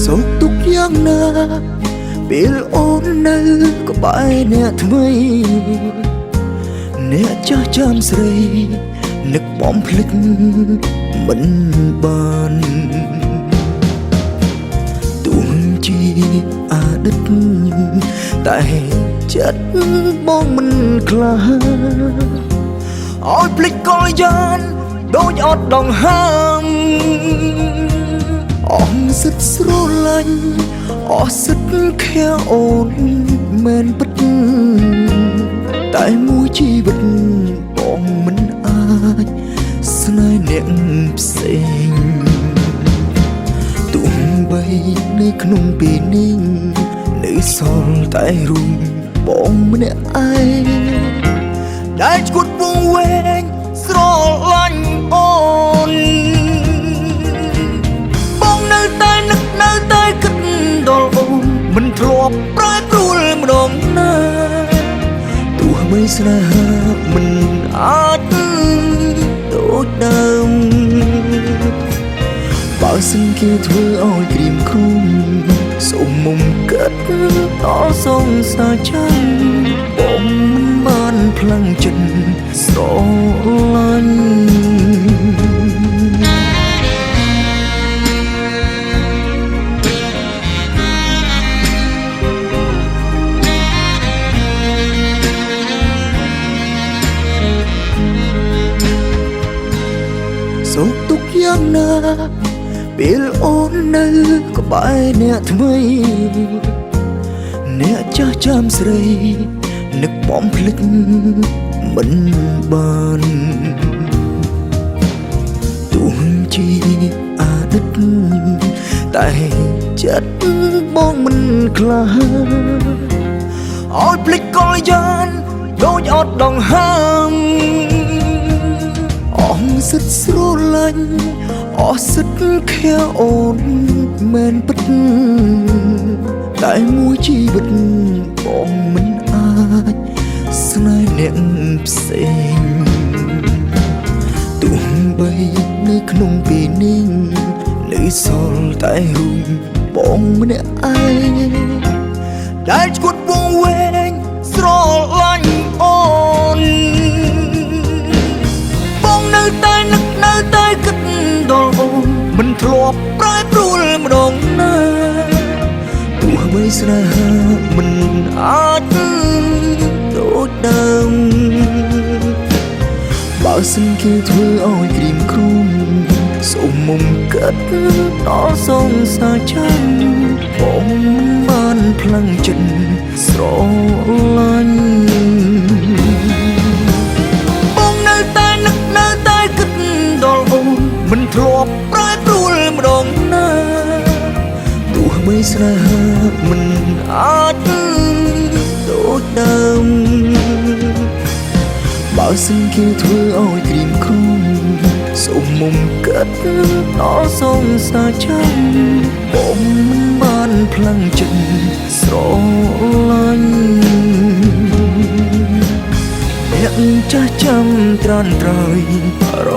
សោកទុកយ៉ាងណាពេលអូននៅក្បែរអ្នកថ្មីអ្នកចាស់ចាំស្រីនឹកបំភ្លេចមិនបានទោះជាអតីតតែចិត្តបងមិនខ្លាចឲ្យភ្លេចកលយានដូចអត់ដងហើមអស់សិតស្រឡាញ់អស់សិតខែអូនមែនពិតតែមួយជីវិតបងមិនអាចស្នេហ៍អ្នកផ្សេងទោះបីនៅក្នុងពេលនេះនៅសល់តែរូបបងម្នាក់ឯងដែលឈួតវង្វេងស្រឡាញ់អូនបងនៅតែនឹកនៅតែគិតដល់អូនមិនធ្លាប់ប្រែប្រួលម្ដងណាទោះបីស្នេហាមិនអាចដូចដើមបើសិនគេធ្វើឲ្យក្រៀមក្រំសូមមុំកាត់ដល់សងសាចាំបងមិនបានផ្លាំងចិត្តស្រឡាញ់សោកទុកយ៉ាងណាពេលអូននៅក្បែរអ្នកថ្មីអ្នកចាស់ចាំស្រីនឹកបំភ្លេចមិនបានទោះជាអតីតតែចិត្តបងមិនខ្លាចឲ្យភ្លេចកលយានដូចអត់ដងហើមអស់សិតស្រឡាញ់អស់សិតខែអូនមែនពិតតែមួយជីវិតបងមិនអាចស្នេហ៍អ្នកផ្សេងទោះបីនៅក្នុងពេលនេះនៅសល់តែរូបបងម្នាក់ឯងដែលឈួតវង្វេងស្រឡាញ់អូនបងនៅតែនឹកនៅតែគិតដល់អូនមិនធ្លាប់ប្រែប្រួលម្ដងណាទោះបីស្នេហាមិនអាចដូចដើមបើសិនគេធ្វើឲ្យក្រៀមក្រំសូមមុំកាត់ដល់សងសាចាំបងមិនបានផ្លាំងចិត្តស្រឡាញ់បងនៅតែនឹកនៅតែគិតដល់អូនមិនធ្លាប់ប្រែប្រួលម្ដងណាទោះបីស្នេហាមិនអាចដូចដើមបើសិនគេធ្វើឲ្យក្រៀមក្រំសូមមុំកាត់ដល់សងសាចាំបងមិនបានផ្លាំងចិត្តស្រឡាញ់អ្នកចាស់ចាំត្រានត្រយរ